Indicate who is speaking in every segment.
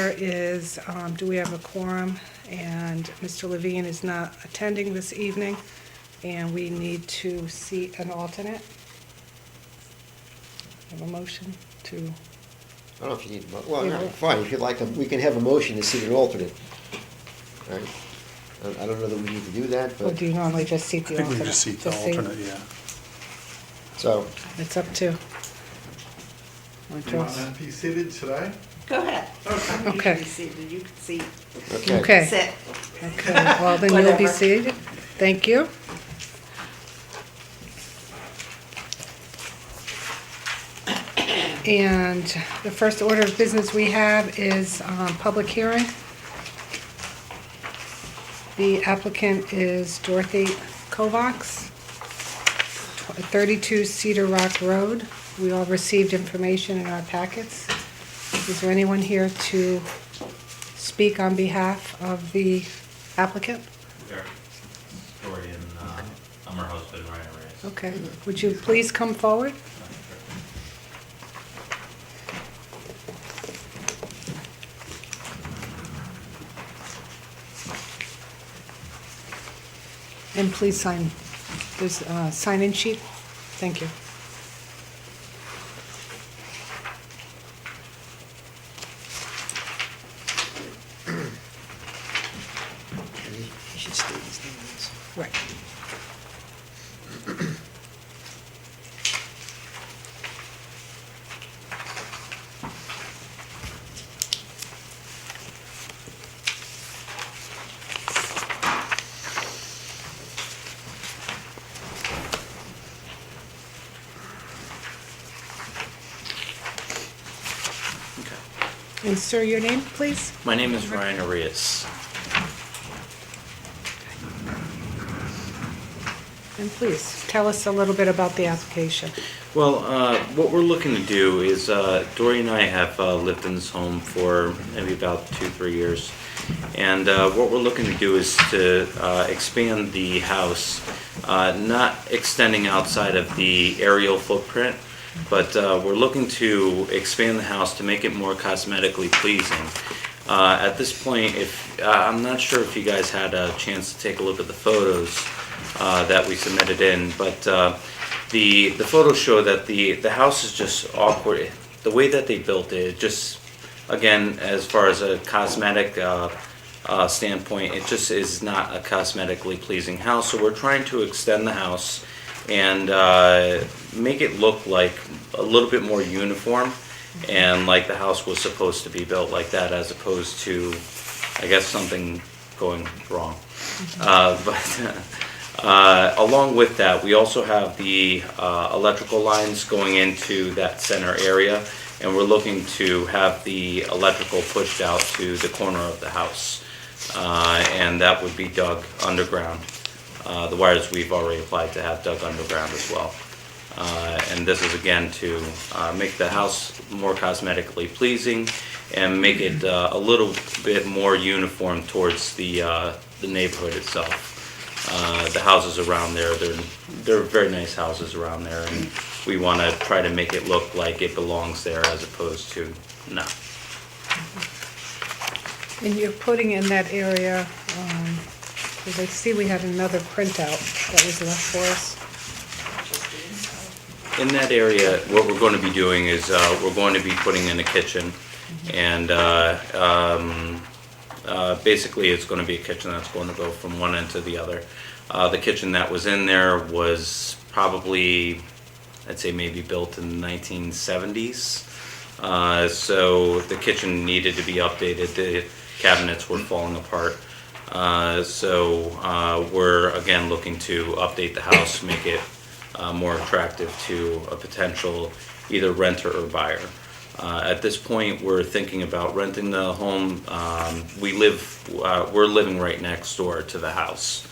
Speaker 1: order is, do we have a quorum? And Mr. Levine is not attending this evening, and we need to seat an alternate. Have a motion to,
Speaker 2: I don't know if you need, well, no, fine, if you'd like, we can have a motion to seat an alternate. All right? I don't know that we need to do that,
Speaker 1: or
Speaker 2: but,
Speaker 1: do you normally just seat the
Speaker 3: I think
Speaker 1: alternate?
Speaker 3: we just seat the alternate, yeah.
Speaker 2: so,
Speaker 1: It's up to.
Speaker 4: You want to be seated today?
Speaker 5: Go ahead.
Speaker 1: Okay.
Speaker 5: You can be seated, you can see,
Speaker 2: okay.
Speaker 1: Okay.
Speaker 5: sit.
Speaker 1: Okay, well, then you'll be
Speaker 5: Whatever.
Speaker 1: seated. Thank you. And the first order of business we have is public hearing. The applicant is Dorothy Kovacs, 32 Cedar Rock Road. We all received information in our packets. Is there anyone here to speak on behalf of the applicant?
Speaker 6: There. Story and I'm her husband, Ryan Reyes.
Speaker 1: Okay, would you please come forward? And please sign, there's a sign-in sheet. Thank you.
Speaker 2: He should state his name also.
Speaker 1: Right. And sir, your name, please?
Speaker 6: My name is Ryan Arias.
Speaker 1: And please, tell us a little bit about the application.
Speaker 6: Well, what we're looking to do is, Dory and I have lived in this home for maybe about 2-3 years. And what we're looking to do is to expand the house, not extending outside of the aerial footprint, but we're looking to expand the house to make it more cosmetically pleasing. At this point, I'm not sure if you guys had a chance to take a look at the photos that we submitted in, but the photos show that the house is just awkward. The way that they built it, just, again, as far as a cosmetic standpoint, it just is not a cosmetically pleasing house. So we're trying to extend the house and make it look like a little bit more uniform and like the house was supposed to be built like that, as opposed to, I guess, something going wrong. Along with that, we also have the electrical lines going into that center area, and we're looking to have the electrical pushed out to the corner of the house, and that would be dug underground. The wires we've already applied to have dug underground as well. And this is again to make the house more cosmetically pleasing and make it a little bit more uniform towards the neighborhood itself. The houses around there, they're very nice houses around there, and we want to try to make it look like it belongs there as opposed to not.
Speaker 1: And you're putting in that area, because I see we had another printout that was left for us.
Speaker 6: In that area, what we're going to be doing is we're going to be putting in a kitchen, and basically it's going to be a kitchen that's going to go from one end to the other. The kitchen that was in there was probably, I'd say maybe built in the 1970s. So the kitchen needed to be updated. The cabinets were falling apart. So we're again looking to update the house, make it more attractive to a potential either renter or buyer. At this point, we're thinking about renting the home. We're living right next door to the house.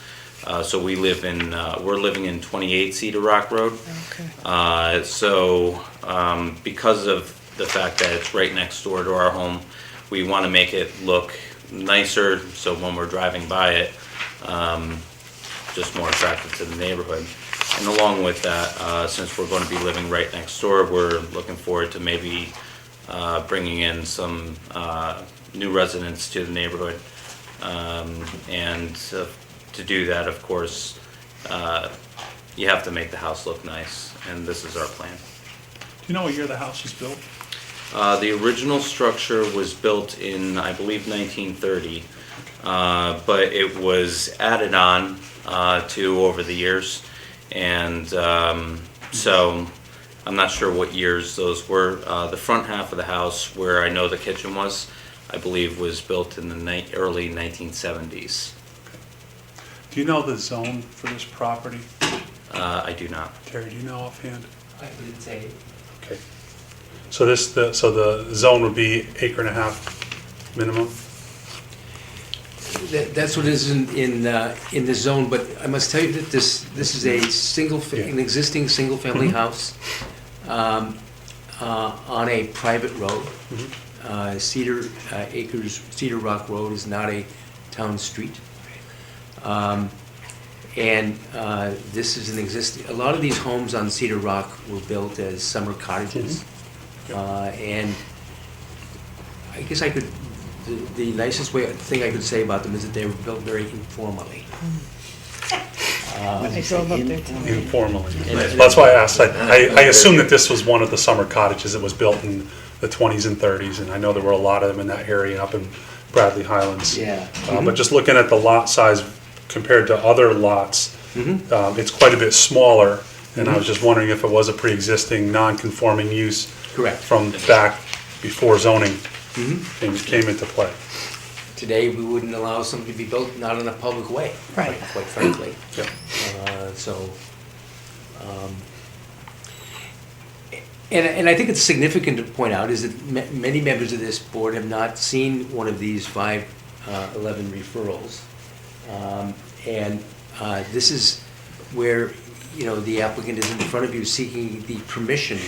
Speaker 6: So we're living in 28 Cedar Rock Road.
Speaker 1: Okay.
Speaker 6: So because of the fact that it's right next door to our home, we want to make it look nicer, so when we're driving by it, just more attractive to the neighborhood. And along with that, since we're going to be living right next door, we're looking forward to maybe bringing in some new residents to the neighborhood. And to do that, of course, you have to make the house look nice, and this is our plan.
Speaker 3: Do you know what year the house was built?
Speaker 6: The original structure was built in, I believe, 1930, but it was added on to over the years, and so I'm not sure what years those were. The front half of the house, where I know the kitchen was, I believe was built in the early 1970s.
Speaker 3: Do you know the zone for this property?
Speaker 6: I do not.
Speaker 3: Terry, do you know offhand?
Speaker 5: I did say,
Speaker 3: Okay. So so the zone would be 1.5 acres minimum?
Speaker 5: that's what is in the zone, but I must tell you that this is a an existing single-family house on a private road. Cedar Rock Road is not a town street. And this is an existing, a lot of these homes on Cedar Rock were built as summer cottages. And I guess the nicest thing I could say about them is that they were built very informally.
Speaker 1: I drove up there today.
Speaker 3: Informally. That's why I asked. I assumed that this was one of the summer cottages that was built in the 20s and 30s, and I know there were a lot of them in that area up in Bradley Highlands.
Speaker 5: Yeah.
Speaker 3: But just looking at the lot size compared to other lots, it's quite a bit smaller, and I was just wondering if it was a pre-existing non-conforming use.
Speaker 5: Correct.
Speaker 3: From back before zoning came into play.
Speaker 5: Today, we wouldn't allow something to be built not in a public way,
Speaker 1: Right.
Speaker 5: quite frankly.
Speaker 3: Yep.
Speaker 5: And I think it's significant to point out is that many members of this board have not seen one of these 511 referrals. And this is where, the applicant is in front of you seeking the permission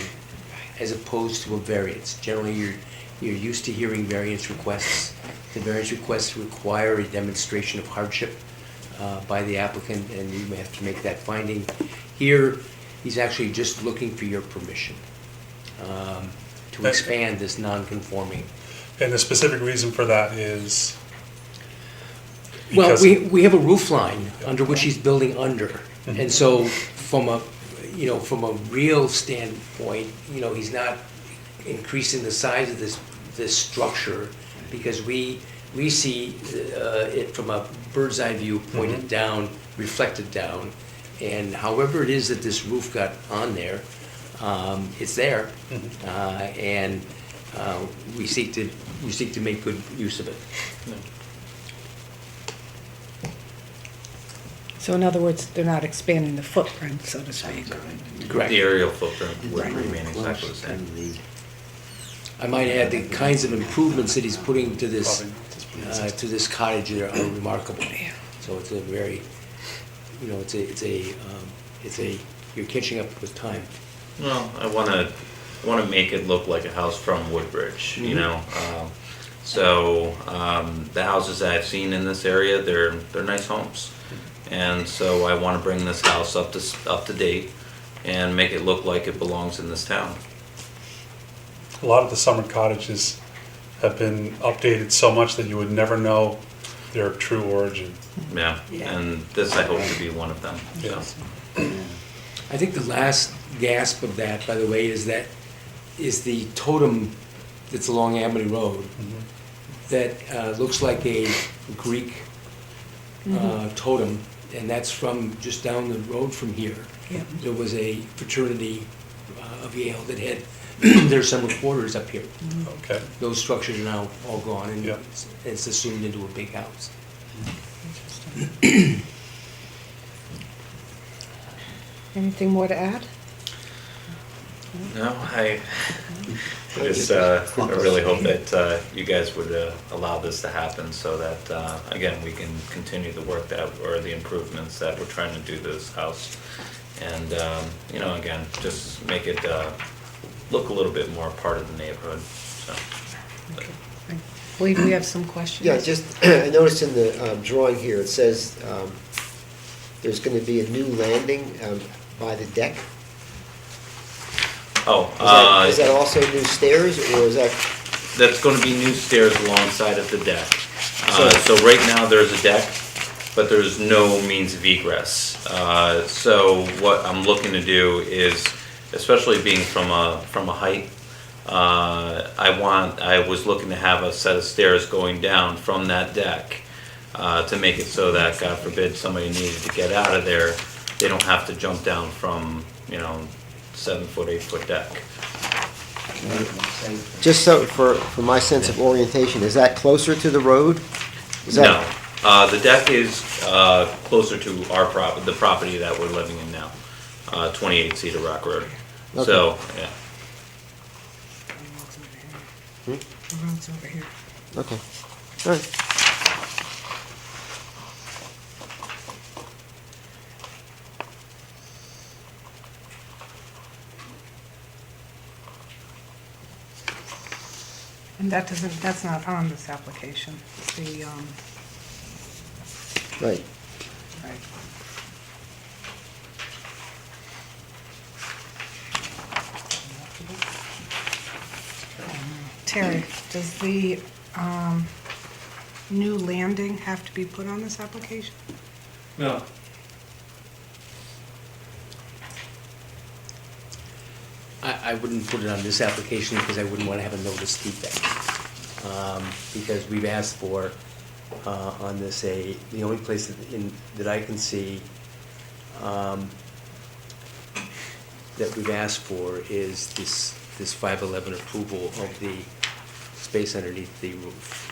Speaker 5: as opposed to a variance. Generally, you're used to hearing variance requests. The variance requests require a demonstration of hardship by the applicant, and you may have to make that finding. Here, he's actually just looking for your permission to expand this non-conforming.
Speaker 3: And the specific reason for that is?
Speaker 5: Well,
Speaker 3: because-
Speaker 5: we have a roof line under which he's building under. And so from a real standpoint, he's not increasing the size of this structure because we see it from a bird's eye view pointed down, reflected down. And however it is that this roof got on there, it's there. And we seek to make good use of it.
Speaker 1: So in other words, they're not expanding the footprint, so to speak.
Speaker 5: Correct.
Speaker 6: The aerial footprint would remain exactly the same.
Speaker 5: I might add the kinds of improvements that he's putting to this cottage are remarkable. So it's a very, you're catching up with time.
Speaker 6: Well, I want to make it look like a house from Woodbridge, So the houses that I've seen in this area, they're nice homes, and so I want to bring this house up to date and make it look like it belongs in this town.
Speaker 3: A lot of the summer cottages have been updated so much that you would never know their true origin.
Speaker 6: Yeah, and this I hope to be one of them. So.
Speaker 5: I think the last gasp of that, by the way, is the totem that's along Amity Road that looks like a Greek totem, and that's from just down the road from here.
Speaker 1: Yeah.
Speaker 5: There was a fraternity of Yale that had their summer quarters up here.
Speaker 3: Okay.
Speaker 5: Those structures are now all gone, and
Speaker 3: Yeah.
Speaker 5: it's assumed into a big house.
Speaker 1: Anything more to add?
Speaker 6: No, I really hope that you guys would allow this to happen so that, again, we can continue the work or the improvements that we're trying to do to this house. And, again, just make it look a little bit more part of the neighborhood, so.
Speaker 1: Okay. I believe we have some questions.
Speaker 2: Yeah, just, I noticed in the drawing here, it says there's going to be a new landing by the deck. Is that also new stairs, or is that,
Speaker 6: That's gonna be new stairs alongside of the deck.
Speaker 2: So-
Speaker 6: So right now, there's a deck, but there's no means of egress. So what I'm looking to do is, especially being from a height, I was looking to have a set of stairs going down from that deck, to make it so that, God forbid, somebody needed to get out of there, they don't have to jump down from, 7-foot, 8-foot deck.
Speaker 2: just so, for my sense of orientation, is that closer to the road? Is that-
Speaker 6: No, the deck is closer to the property that we're living in now, 28 Cedar Rock Road. So, yeah.
Speaker 1: The road's over here.
Speaker 2: Okay, all right.
Speaker 1: And that's not on this application, the,
Speaker 2: Right.
Speaker 1: right. Terry, does the new landing have to be put on this application?
Speaker 7: No.
Speaker 5: I wouldn't put it on this application because I wouldn't want to have a notice defect. Because we've asked for, on this, the only place that I can see that we've asked for is this 511 approval of the space underneath the roof.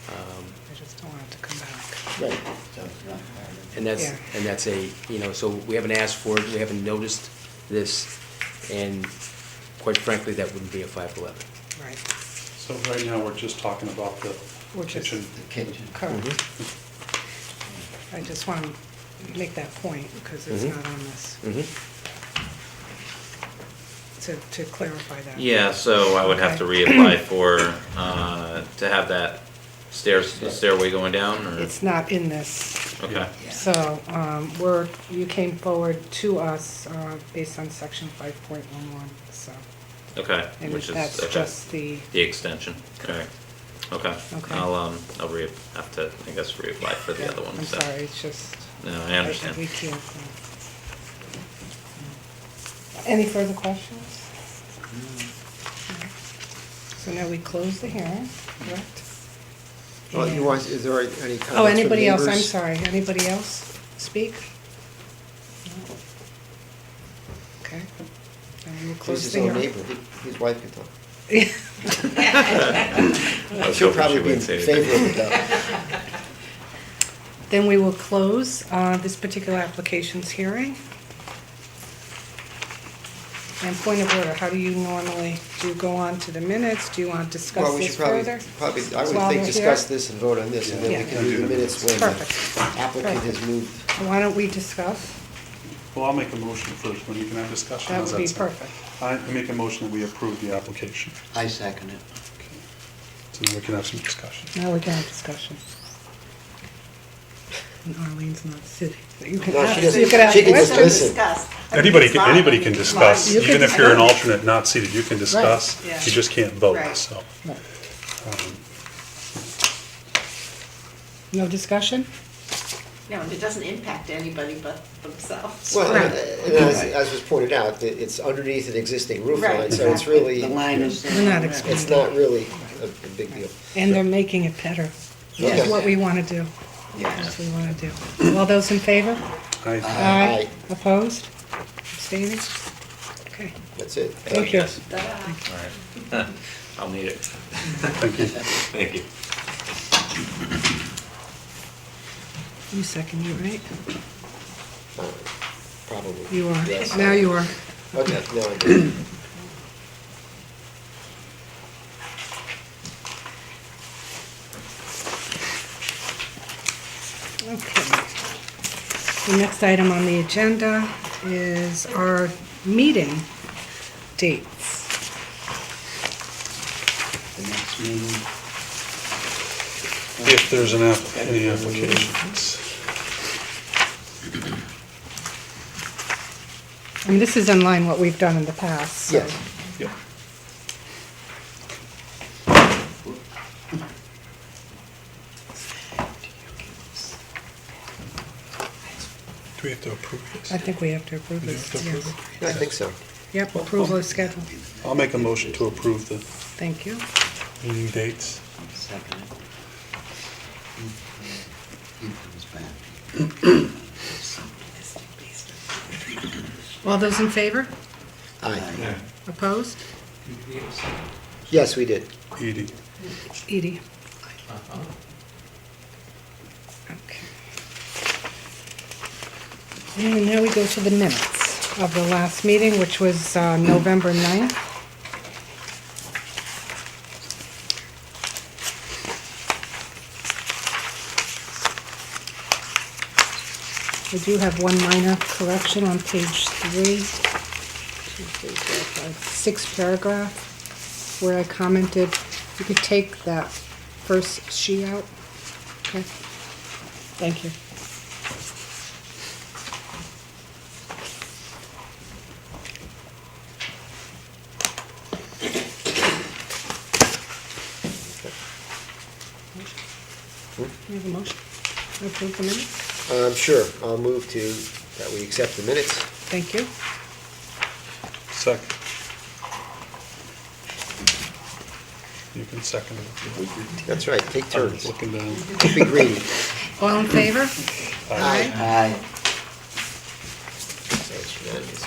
Speaker 1: I just don't want it to come back.
Speaker 2: Right.
Speaker 5: And that's,
Speaker 1: Yeah.
Speaker 5: and that's so we haven't asked for it, we haven't noticed this, and quite frankly, that wouldn't be a 511.
Speaker 1: Right.
Speaker 3: So right now, we're just talking about the
Speaker 1: Which is-
Speaker 3: kitchen.
Speaker 1: Correct. I just want to make that point because it's
Speaker 5: Mhm.
Speaker 1: not on this,
Speaker 5: Mhm.
Speaker 1: to clarify that.
Speaker 6: Yeah, so I would have to
Speaker 1: Okay.
Speaker 6: reapply for, to have that stairway going down, or?
Speaker 1: It's not in this.
Speaker 6: Okay,
Speaker 1: So, you came forward to us based on section 5.11, so.
Speaker 6: okay,
Speaker 1: And
Speaker 6: which is,
Speaker 1: that's
Speaker 6: okay,
Speaker 1: just the,
Speaker 6: the extension, okay. Okay,
Speaker 1: Okay.
Speaker 6: I'll have to, I guess, reapply for the
Speaker 1: yeah,
Speaker 6: other one.
Speaker 1: I'm
Speaker 6: so.
Speaker 1: sorry, it's just.
Speaker 6: No, I understand.
Speaker 1: We can't. Any further questions? So now we close the hearing, correct?
Speaker 2: Well,
Speaker 1: And-
Speaker 2: is there any comments from
Speaker 1: Oh, anybody else, I'm
Speaker 2: neighbors?
Speaker 1: sorry, anybody else speak? No? Okay, then we will
Speaker 2: He's
Speaker 1: close
Speaker 2: his
Speaker 1: the
Speaker 2: own
Speaker 1: hearing.
Speaker 2: neighbor, his wife can talk.
Speaker 6: I was
Speaker 2: She'll
Speaker 6: hoping
Speaker 2: probably
Speaker 6: she
Speaker 2: be in
Speaker 6: wouldn't say anything.
Speaker 2: favor of it, though.
Speaker 1: Then we will close this particular application's hearing. And point of order, how do you normally, do you go on to the minutes? Do you want to discuss
Speaker 2: Well, we
Speaker 1: this
Speaker 2: should probably,
Speaker 1: further?
Speaker 2: I would
Speaker 1: While
Speaker 2: think
Speaker 1: we're
Speaker 2: discuss
Speaker 1: here?
Speaker 2: this and vote on this, and then we
Speaker 1: Yeah.
Speaker 2: can do the minutes when the
Speaker 1: Perfect.
Speaker 2: applicant
Speaker 1: Perfect.
Speaker 2: has moved.
Speaker 1: Why don't we discuss?
Speaker 3: Well, I'll make a motion first, when you can have discussion.
Speaker 1: That
Speaker 3: How's
Speaker 1: would be
Speaker 3: sound?
Speaker 1: perfect.
Speaker 3: I make a motion that we approve the application,
Speaker 7: I second it.
Speaker 3: so then we can have some discussion.
Speaker 1: Now we can have discussion. And Arlene's not sitting. You can
Speaker 2: No, she
Speaker 1: ask,
Speaker 2: doesn't-
Speaker 1: you can ask
Speaker 2: she can just
Speaker 1: questions.
Speaker 2: listen.
Speaker 3: Anybody can discuss,
Speaker 1: You can
Speaker 3: even if you're an
Speaker 1: discuss.
Speaker 3: alternate not seated, you can discuss,
Speaker 1: yeah.
Speaker 3: you just can't vote,
Speaker 1: Right.
Speaker 3: so.
Speaker 1: No. No discussion?
Speaker 8: No, and it doesn't impact anybody but themselves.
Speaker 2: Well,
Speaker 1: Right.
Speaker 2: and as was pointed out, it's underneath an existing roof line,
Speaker 8: Right,
Speaker 2: so it's really,
Speaker 7: The line is.
Speaker 1: We're not
Speaker 2: it's
Speaker 1: expanding.
Speaker 2: not really a big deal.
Speaker 1: And they're making it better.
Speaker 2: Yes.
Speaker 1: That's what we want to do. That's what we want to do. All those in favor?
Speaker 3: I,
Speaker 2: Aye.
Speaker 1: Opposed? Abstaining? Okay,
Speaker 2: That's it.
Speaker 1: thank you.
Speaker 6: All right. I'll need it.
Speaker 3: thank you.
Speaker 6: Thank you.
Speaker 1: You second, you right?
Speaker 2: Probably.
Speaker 1: You are.
Speaker 2: Yes.
Speaker 1: Now you are.
Speaker 2: Okay, no, I didn't.
Speaker 1: Okay. The next item on the agenda is our meeting dates.
Speaker 7: The next meeting.
Speaker 3: If there's any applications.
Speaker 1: I mean, this is in line what we've done in the past, so.
Speaker 2: Yes.
Speaker 3: Yep. Do we have to approve this?
Speaker 1: I think we have to approve
Speaker 3: We
Speaker 1: this,
Speaker 3: have to approve
Speaker 1: yes.
Speaker 3: it?
Speaker 2: I think so.
Speaker 1: Yep, approval of schedule.
Speaker 3: I'll make a motion to approve the
Speaker 1: Thank you.
Speaker 3: meeting dates.
Speaker 7: Second it.
Speaker 1: All those in favor?
Speaker 2: Aye.
Speaker 1: Opposed?
Speaker 2: Yes, we did.
Speaker 3: Edie.
Speaker 1: Edie. Okay. And now we go to the minutes of the last meeting, which was November 9th. We do have one minor correction on page 3, 2, 3, 4, 5, 6th paragraph, where I commented, you could take that first she out. Okay. Thank you. You have a motion to approve the minutes?
Speaker 2: Sure, I'll move to, that we accept the minutes.
Speaker 1: Thank you.
Speaker 3: Second. You can second it.
Speaker 2: That's right, take
Speaker 3: I'm
Speaker 2: turns.
Speaker 3: looking down.
Speaker 2: Don't be greedy.
Speaker 1: All in favor?
Speaker 2: Aye.
Speaker 7: Aye.
Speaker 2: So it's unanimous.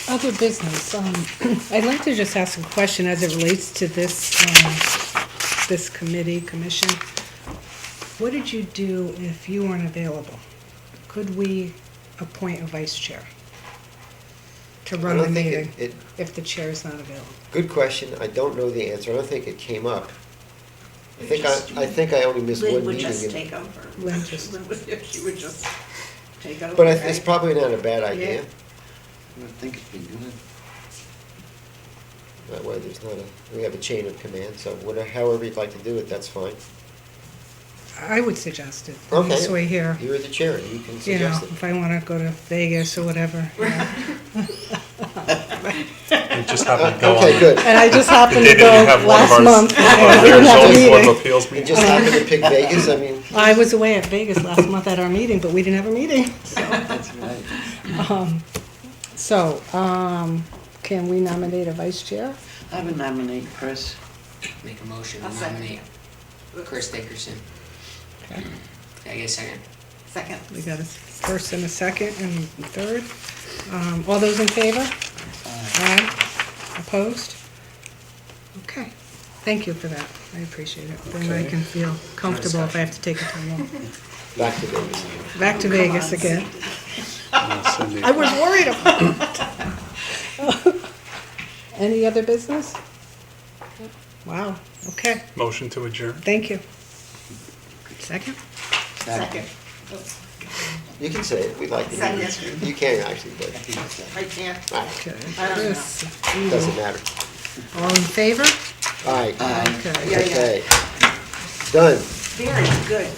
Speaker 1: Other business, I'd like to just ask a question as it relates to this, this commission. What did you do if you weren't available? Could we appoint a vice chair to
Speaker 2: I
Speaker 1: run the
Speaker 2: don't think
Speaker 1: meeting
Speaker 2: it,
Speaker 1: if the chair is not available?
Speaker 2: good question, I don't know the answer, I don't think it came up. I think I only missed
Speaker 8: Lynn
Speaker 2: one
Speaker 8: would
Speaker 2: meeting.
Speaker 8: just
Speaker 2: in-
Speaker 8: take over.
Speaker 1: Lynn just-
Speaker 8: She would just take over.
Speaker 2: But it's
Speaker 8: right?
Speaker 2: probably not a bad idea.
Speaker 8: Yeah.
Speaker 7: I would think it'd be good.
Speaker 2: That way there's not we have a chain of command, so whatever, however you'd like to do it, that's fine.
Speaker 1: I would suggest it,
Speaker 2: Okay.
Speaker 1: this way here.
Speaker 2: You're the chair, you can
Speaker 1: You know,
Speaker 2: suggest it.
Speaker 1: if I want to go to Vegas or whatever. you know.
Speaker 3: You just happened to go on.
Speaker 2: Okay, good.
Speaker 1: And I just happened
Speaker 3: The
Speaker 1: to
Speaker 3: day that you
Speaker 1: go
Speaker 3: have one of
Speaker 1: last
Speaker 3: our,
Speaker 1: month.
Speaker 3: one of
Speaker 1: and
Speaker 3: our
Speaker 1: we didn't have a
Speaker 3: zoning board
Speaker 1: meeting.
Speaker 3: of appeals
Speaker 2: You
Speaker 3: meeting.
Speaker 2: just happened to pick Vegas, I mean,
Speaker 1: I was away at Vegas last month at our meeting, but we didn't have a meeting.
Speaker 7: That's right.
Speaker 1: So, can we nominate a vice chair?
Speaker 7: I would nominate Chris.
Speaker 9: Make a motion
Speaker 8: I'll
Speaker 9: to
Speaker 8: second
Speaker 9: nominate Chris Dickerson.
Speaker 1: Okay.
Speaker 9: Can I get a second?
Speaker 8: Second.
Speaker 1: We got a first and a second and a third. All those in favor? Aye. Opposed? Okay. Thank you for that. I appreciate it. Then I
Speaker 3: Okay.
Speaker 1: can feel comfortable if I have to take a time off.
Speaker 2: back to Vegas.
Speaker 1: Back to Vegas again.
Speaker 3: Cindy.
Speaker 1: I was worried about it. Any other business? Wow, okay,
Speaker 3: Motion to adjourn.
Speaker 1: thank you. Second?
Speaker 8: Second.
Speaker 2: You can say it, we'd like to hear it.
Speaker 8: Second.
Speaker 2: You can actually, but,
Speaker 8: I can't.
Speaker 1: Okay.
Speaker 8: I don't know.
Speaker 1: Chris,
Speaker 2: doesn't matter.
Speaker 1: all in favor?
Speaker 2: All right,
Speaker 1: Okay.
Speaker 8: Yeah, yeah.
Speaker 2: okay. Done.
Speaker 8: Very good.